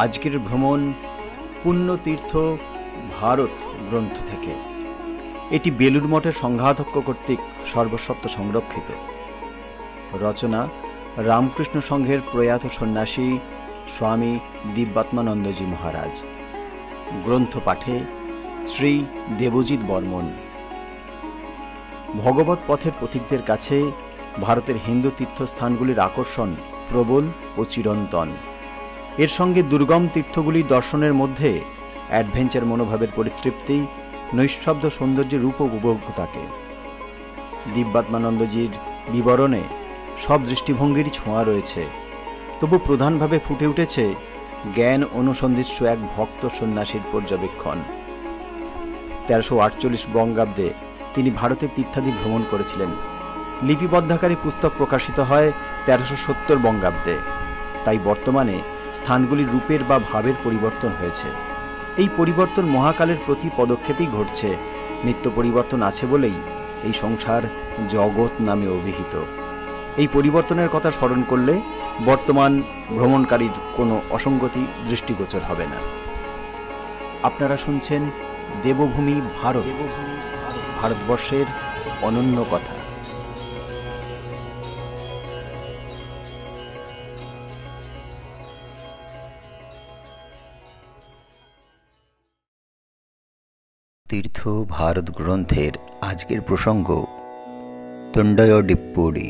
আজকের ভ্রমণ পুণ্যতীর্থ ভারত গ্রন্থ থেকে। এটি বেলুড় মঠের সংঘাধ্যক্ষ কর্তৃক সর্বস্বত্ব সংরক্ষিত। রচনা রামকৃষ্ণ সংঘের প্রয়াত সন্ন্যাসী স্বামী দিব্যাত্মানন্দজি মহারাজ। গ্রন্থ পাঠে শ্রী দেবজিৎ বর্মন। ভগবত পথের পথিকদের কাছে ভারতের হিন্দু তীর্থস্থানগুলির আকর্ষণ প্রবল ও চিরন্তন। এর সঙ্গে দুর্গম তীর্থগুলির দর্শনের মধ্যে অ্যাডভেঞ্চার মনোভাবের পরিতৃপ্তি, নৈঃশব্দ সৌন্দর্যের রূপ উপভোগ থাকে। দিব্যাত্মানন্দজির বিবরণে সব দৃষ্টিভঙ্গিরই ছোঁয়া রয়েছে, তবু প্রধানভাবে ফুটে উঠেছে জ্ঞান অনুসন্ধিৎসু এক ভক্ত সন্ন্যাসীর পর্যবেক্ষণ। 1348 বঙ্গাব্দে তিনি ভারতের তীর্থাদি ভ্রমণ করেছিলেন। লিপিবদ্ধাকারী পুস্তক প্রকাশিত হয় 1370 বঙ্গাব্দে। তাই বর্তমানে স্থানগুলির রূপের বা ভাবের পরিবর্তন হয়েছে। এই পরিবর্তন মহাকালের প্রতি পদক্ষেপেই ঘটছে। নিত্য পরিবর্তন আছে বলেই এই সংসার জগৎ নামে অভিহিত। এই পরিবর্তনের কথা স্মরণ করলে বর্তমান ভ্রমণকারীর কোনো অসঙ্গতি দৃষ্টিগোচর হবে না। আপনারা শুনছেন দেবভূমি ভারত, ভারতবর্ষের অনন্য কথা। তীর্থ ভারত গ্রন্থের আজকের প্রসঙ্গ তণ্ডয় ডিপ্পড়ি।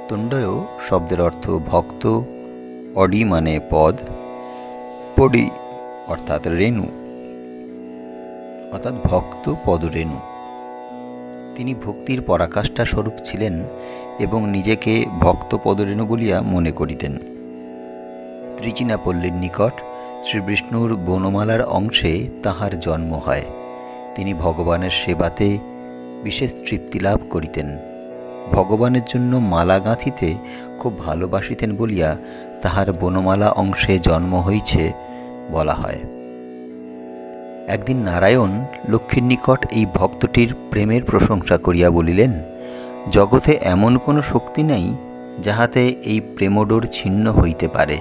তণ্ডয় শব্দের অর্থ ভক্ত, অডি মানে পদ, পডি অর্থাৎ রেণু, অর্থাৎ ভক্ত পদরেণু। তিনি ভক্তির পরাকাষ্ঠা স্বরূপ ছিলেন এবং নিজেকে ভক্ত পদরেণু বলিয়া মনে করিতেন। ত্রিচিনাপল্লীর নিকট শ্রীবিষ্ণুর বনমালার অংশে তাহার জন্ম হয়। তিনি ভগবানের সেবাতে বিশেষ তৃপ্তি লাভ করিতেন। ভগবানের জন্য মালা গাঁথিতে খুব ভালোবাসিতেন বলিয়া তাহার বনমালা অংশে জন্ম হইছে বলা হয়। একদিন নারায়ণ লক্ষ্মীর নিকট এই ভক্তটির প্রেমের প্রশংসা করিয়া বলিলেন, জগতে এমন কোনো শক্তি নাই যাহাতে এই প্রেমডোর ছিন্ন হইতে পারে।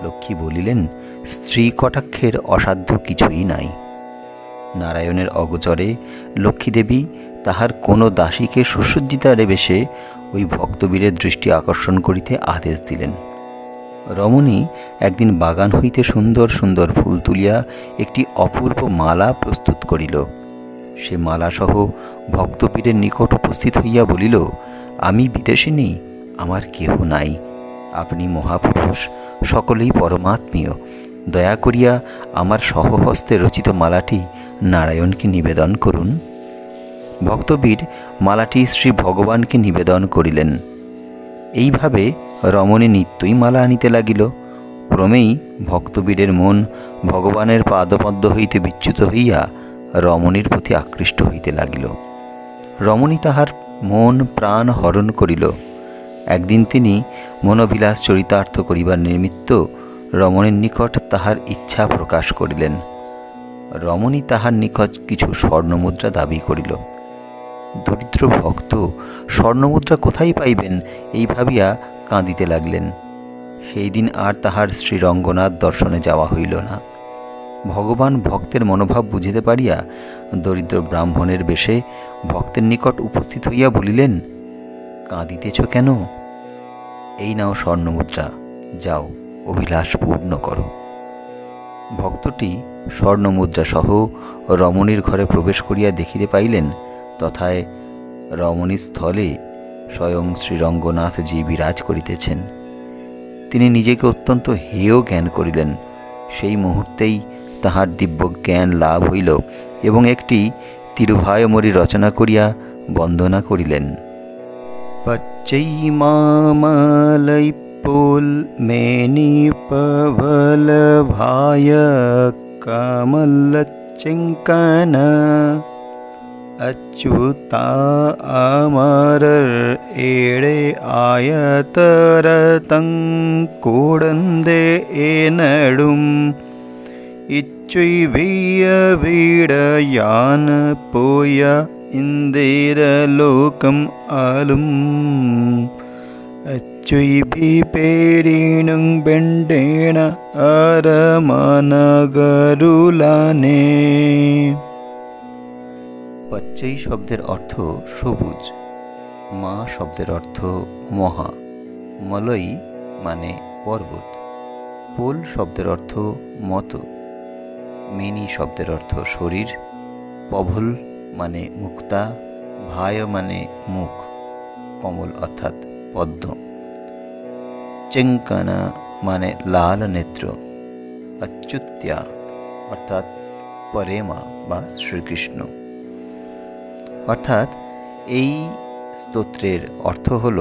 লক্ষ্মী বলিলেন, স্ত্রী কটাক্ষের অসাধ্য কিছুই নাই। নারায়ণের অগোচরে লক্ষ্মীদেবী তাহার কোনো দাসীকে সুসজ্জিতারে বেশে ওই ভক্তবীরের দৃষ্টি আকর্ষণ করিতে আদেশ দিলেন। রমণী একদিন বাগান হইতে সুন্দর সুন্দর ফুল তুলিয়া একটি অপূর্ব মালা প্রস্তুত করিল। সে মালাসহ ভক্তবীরের নিকট উপস্থিত হইয়া বলিল, আমি বিদেশিনী, আমার কেহ নাই। আপনি মহাপুরুষ, সকলেই পরমাত্মীয়। দয়া করিয়া আমার সহহস্তে রচিত মালাটি নারায়ণকে নিবেদন করুন। ভক্তবীর মালাটি শ্রী ভগবানকে নিবেদন করিলেন। এইভাবে রমণী নিত্যই মালা আনিতে লাগিল। ক্রমেই ভক্তবীরের মন ভগবানের পাদপদ্ম হইতে বিচ্যুত হইয়া রমণীর প্রতি আকৃষ্ট হইতে লাগিল। রমণী তাহার মন প্রাণ হরণ করিল। একদিন তিনি মনোবিলাস চরিতার্থ করিবার নিমিত্ত রমণীর নিকট তাহার ইচ্ছা প্রকাশ করিলেন। রমণী তাহার নিকট কিছু স্বর্ণমুদ্রা দাবি করিল। দরিদ্র ভক্ত স্বর্ণমুদ্রা কোথায় পাইবেন এই ভাবিয়া কাঁদিতে লাগলেন। সেই দিন আর তাহার শ্রীরঙ্গনাথ দর্শনে যাওয়া হইল না। ভগবান ভক্তের মনোভাব বুঝিতে পারিয়া দরিদ্র ব্রাহ্মণের বেশে ভক্তের নিকট উপস্থিত হইয়া বলিলেন, কাঁদিতেছ কেন? এই নাও স্বর্ণমুদ্রা, যাও অভিলাষ পূর্ণ করো। ভক্তটি স্বর্ণমুদ্রা সহ রমণীর ঘরে প্রবেশ করিয়া দেখিতে পাইলেন, তথায় রমণীর স্থলে স্বয়ং শ্রীরঙ্গনাথজি বিরাজ করিতেছেন। তিনি নিজেকে অত্যন্ত হেয় জ্ঞান করিলেন। সেই মুহূর্তেই তাহার দিব্য জ্ঞান লাভ হইল এবং একটি তিরুভায়মরী রচনা করিয়া বন্দনা করিলেন। পচ্চৈ মামলৈ পোল মেনি পবল ভায় কমল চিঙ্কন अच्युता अमरर एड़े आयतरतं कोडंदे एनडुम इच्चुई वीय वीडयान पोया इंदिर लोकम आलुम अच्युभिपेरिणं बेण्डेन अरमानगरुलाने। পচ্চৈ শব্দের অর্থ সবুজ, মা শব্দের অর্থ মহা, মলই মানে পর্বত, পোল শব্দের অর্থ মত, মেনি শব্দের অর্থ শরীর, পভল মানে মুক্তা, ভায় মানে মুখ, কমল অর্থাৎ পদ্ম, চেঙ্কানা মানে লাল নেত্র, অচ্যুত্যা অর্থাৎ পরেমা বা শ্রীকৃষ্ণ। অর্থাৎ এই স্তোত্রের অর্থ হল,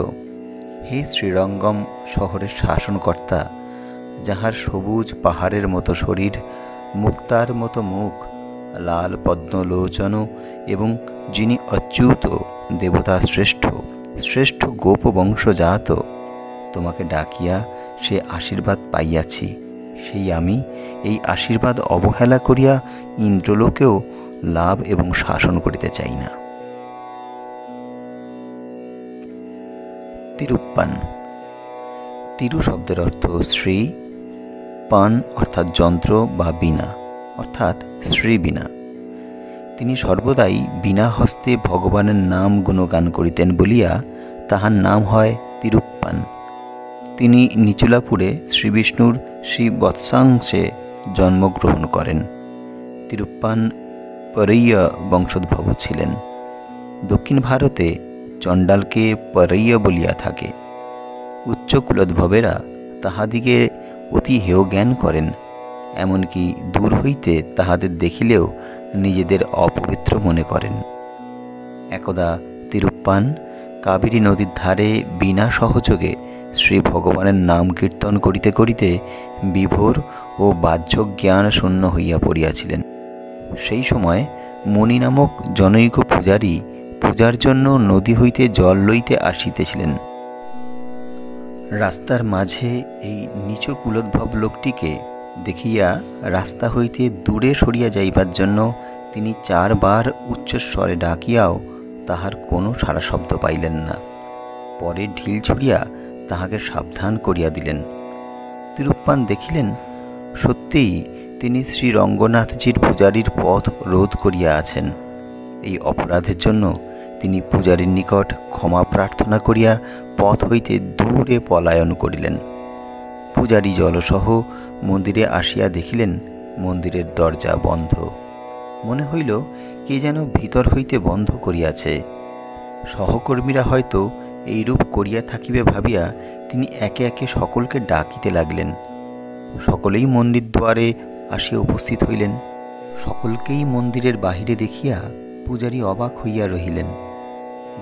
হে শ্রীরঙ্গম শহরের শাসনকর্তা, যাহার সবুজ পাহাড়ের মতো শরীর, মুক্তার মতো মুখ, লাল পদ্মলোচন এবং যিনি অচ্যুত দেবতা শ্রেষ্ঠ শ্রেষ্ঠ গোপ বংশজাত, তোমাকে ডাকিয়া সে আশীর্বাদ পাইয়াছি, সেই আমি এই আশীর্বাদ অবহেলা করিয়া ইন্দ্রলোকেও লাভ এবং শাসন করিতে চাই না। তিরুপ্পান। তিরু শব্দের অর্থ শ্রী, পান অর্থাৎ যন্ত্র বা বীণা অর্থাৎ শ্রী বীণা। তিনি সর্বদাই বীণা হস্তে ভগবানের নাম গুণগান করিতেন বলিয়া তাহার নাম হয় তিরুপ্পান। তিনি নিচুলাপুরে শ্রীবিষ্ণুর শ্রী বৎসাংশে জন্মগ্রহণ করেন। তিরুপ্পান পরৈয়া বংশোদ্ভব ছিলেন। দক্ষিণ ভারতে চণ্ডালকে পরৈয়া বলিয়া থাকে। উচ্চ কুলোদ্ভবেরা তাহাদিগে অতি হেয় জ্ঞান করেন, এমনকি দূর হইতে তাহাদের দেখিলেও নিজেদের অপবিত্র মনে করেন। একদা তিরুপ্পান কাবেরী নদীর ধারে বিনা সহযোগে শ্রী ভগবানের নাম কীর্তন করিতে করিতে বিভোর ও বাহ্য জ্ঞান শূন্য হইয়া পড়িয়াছিলেন। সেই সময় মণি নামক জনৈক পূজারী পূজার জন্য নদী হইতে জল লইতে আসিতেছিলেন। রাস্তার মাঝে এই নীচ কুলোদ্ভব লোকটিকে দেখিয়া রাস্তা হইতে দূরে সরিয়া যাইবার জন্য তিনি 4 বার উচ্চস্বরে ডাকিয়াও তাহার কোনো সাড়া শব্দ পাইলেন না। পরে ঢিল ছুড়িয়া তাহাকে সাবধান করিয়া দিলেন। তিরুপ্পান দেখিলেন সত্যিই তিনি শ্রী রঙ্গনাথজির পূজারীর পথ রোধ করিয়া আছেন। এই অপরাধের জন্য তিনি পূজারীর নিকট ক্ষমা প্রার্থনা করিয়া পথ হইতে দূরে পলায়ন করিলেন। পূজারী জলসহ মন্দিরে আসিয়া দেখিলেন মন্দিরের দরজা বন্ধ। মনে হইল কে যেন ভিতর হইতে বন্ধ করিয়াছে। সহকর্মীরা হয়তো এইরূপ করিয়া থাকিবে ভাবিয়া তিনি একে একে সকলকে ডাকিতে লাগলেন। সকলেই মন্দির দ্বারে আসিয়া উপস্থিত হইলেন। সকলকেই মন্দিরের বাহিরে দেখিয়া পূজারী অবাক হইয়া রহিলেন।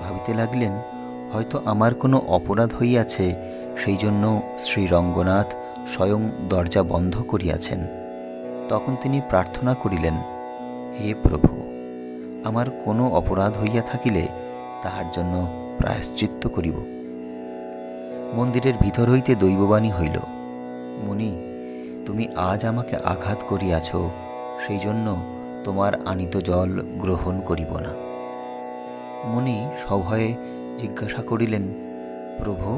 ভাবিতে লাগলেন হয়তো আমার কোনো অপরাধ হইয়াছে, সেই জন্য শ্রী রঙ্গনাথ স্বয়ং দরজা বন্ধ করিয়াছেন। তখন তিনি প্রার্থনা করিলেন, হে প্রভু, আমার কোনো অপরাধ হইয়া থাকিলে তাহার জন্য প্রায়শ্চিত্ত করিব। মন্দিরের ভিতর হইতে দৈববাণী হইল, মুনি, তুমি আজ আমাকে আঘাত করিয়াছ, সেই জন্য তোমার আনিত জল গ্রহণ করিব না। মুনি সভয়ে জিজ্ঞাসা করিলেন, প্রভু,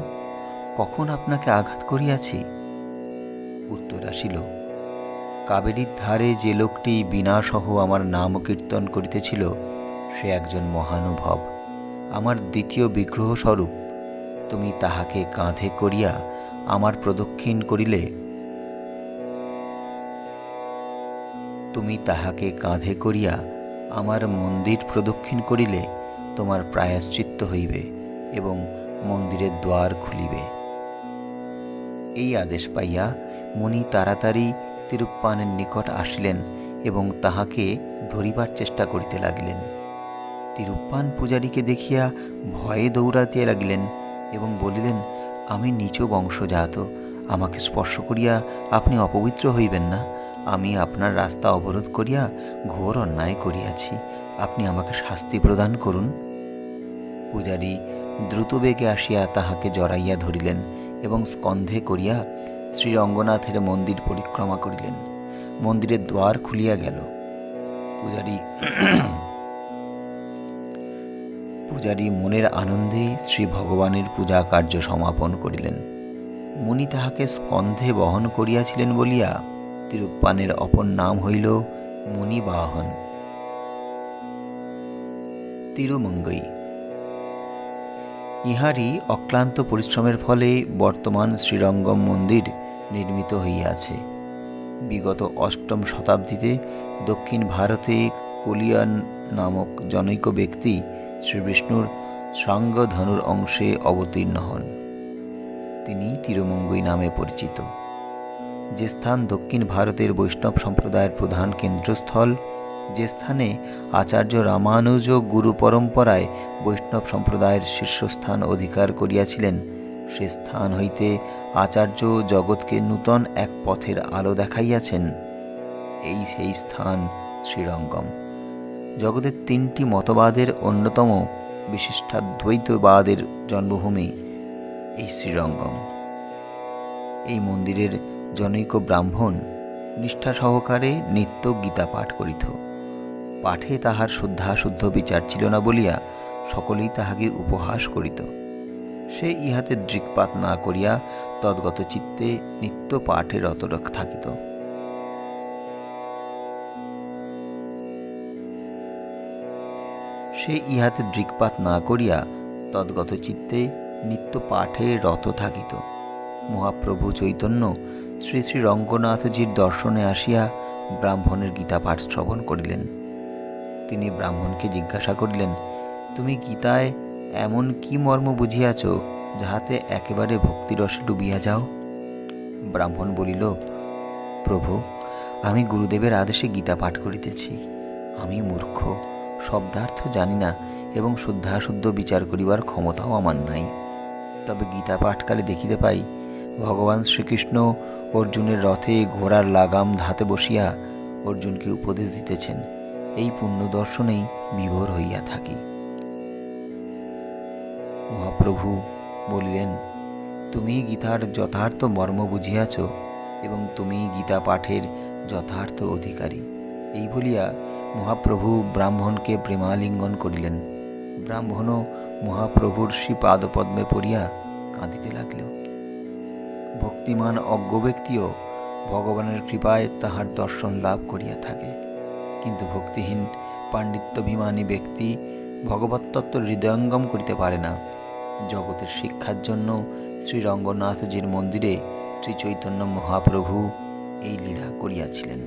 কখন আপনাকে আঘাত করিয়াছি? উত্তর আসিল, কাবেরীর ধারে যে লোকটি বিনাসহ আমার নাম কীর্তন করিতেছিল সে একজন মহানুভব, আমার দ্বিতীয় বিগ্রহ স্বরূপ। তুমি তাহাকে কাঁধে করিয়া আমার প্রদক্ষিণ করিলে আমার মন্দির প্রদক্ষিণ করিলে তোমার প্রায়শ্চিত্ত হইবে এবং মন্দিরের দ্বার খুলিবে। এই আদেশ পাইয়া মুনি তাড়াতাড়ি তিরুপ্পানের নিকট আসিলেন এবং তাহাকে ধরিবার চেষ্টা করিতে লাগিলেন। তিরুপ্পান পূজারীকে দেখিয়া ভয়ে দৌড়াতে লাগিলেন এবং বলিলেন, আমি নীচ বংশজাত, আমাকে স্পর্শ করিয়া আপনি অপবিত্র হইবেন না। আমি আপনার রাস্তা অবরোধ করিয়া ঘোর অন্যায় করিয়াছি, আপনি আমাকে শাস্তি প্রদান করুন। পূজারী দ্রুতবেগে আসিয়া তাহাকে জড়াইয়া ধরিলেন এবং স্কন্ধে করিয়া শ্রী রঙ্গনাথের মন্দির পরিক্রমা করিলেন। মন্দিরের দ্বার খুলিয়া গেল। পূজারী মনের আনন্দে শ্রী ভগবানের পূজা কার্য সমাপন করিলেন। মুনি তাহাকে স্কন্ধে বহন করিয়াছিলেন বলিয়া তিরুপ্পানের অপর নাম হইল মুনিবাহন। তিরুমঙ্গই। ইহারই অক্লান্ত পরিশ্রমের ফলে বর্তমান শ্রীরঙ্গম মন্দির নির্মিত হইয়াছে। বিগত 8ম শতাব্দীতে দক্ষিণ ভারতে কলিয়ান নামক জনৈক ব্যক্তি শ্রীবিষ্ণুর সাঙ্গধনুর অংশে অবতীর্ণ হন। তিনি তিরুমঙ্গই নামে পরিচিত। যে স্থান দক্ষিণ ভারতের বৈষ্ণব সম্প্রদায়ের প্রধান কেন্দ্রস্থল, যে স্থানে আচার্য রামানুজ গুরু পরম্পরায় বৈষ্ণব সম্প্রদায়ের শীর্ষস্থান অধিকার করিয়াছিলেন, সে স্থান হইতে আচার্য জগৎকে নূতন এক পথের আলো দেখাইয়াছেন। এই সেই স্থান শ্রীরঙ্গম। জগতের 3টি মতবাদের অন্যতম বিশিষ্টাদ্বৈতবাদের জন্মভূমি এই শ্রীরঙ্গম। এই মন্দিরের জনৈক ব্রাহ্মণ নিষ্ঠা সহকারে নিত্য গীতা পাঠ করিত। পাঠে তাহার শুদ্ধাশুদ্ধ বিচার ছিল না বলিয়া সকলেই তাহাকে উপহাস করিত। সে ইহাতে দৃকপাত না করিয়া তদ্গত চিত্তে নিত্য পাঠে রত থাকিত। সে ইহাতে দৃকপাত না করিয়া তদ্গত চিত্তে নিত্য পাঠে রত থাকিত। মহাপ্রভু চৈতন্য শ্রী শ্রী রঙ্গনাথজির দর্শনে আসিয়া ব্রাহ্মণের গীতা পাঠ শ্রবণ করিলেন। তিনি ব্রাহ্মণকে জিজ্ঞাসা করিলেন, তুমি গীতায় এমন কি মর্ম বুঝিয়াছ যাহাতে একেবারে ভক্তিরসে ডুবিয়া যাও? ব্রাহ্মণ বলিল, প্রভু, আমি গুরুদেবের আদেশে গীতা পাঠ করিতেছি। আমি মূর্খ, শব্দার্থ জানি না এবং শুদ্ধাশুদ্ধ বিচার করিবার ক্ষমতাও আমার নাই। তবে গীতা পাঠকালে দেখিতে পাই ভগবান শ্রীকৃষ্ণ অর্জুনের রথে ঘোড়ার লাগাম ধাতে বসিয়া অর্জুনকে উপদেশ দিতেছেন। এই পুণ্য দর্শনেই বিভোর হইয়া থাকি। মহাপ্রভু বলিলেন, তুমি গীতার যথার্থ মর্ম বুঝিয়াছ এবং তুমি গীতা পাঠের যথার্থ অধিকারী। এই বলিয়া মহাপ্রভু ব্রাহ্মণকে প্রেমালিঙ্গন করিলেন। ব্রাহ্মণও মহাপ্রভুর শ্রীপাদপদ্মে পড়িয়া কাঁদিতে লাগল। ভক্তিমান অজ্ঞ ব্যক্তিও ভগবানের কৃপায় তাহার দর্শন লাভ করিয়া থাকে, কিন্তু ভক্তিহীন পাণ্ডিত্যভিমানী ব্যক্তি ভগবতত্ত্ব হৃদয়ঙ্গম করিতে পারে না। জগতের শিক্ষার জন্য শ্রীরঙ্গনাথজির মন্দিরে শ্রী চৈতন্য মহাপ্রভু এই লীলা করিয়াছিলেন।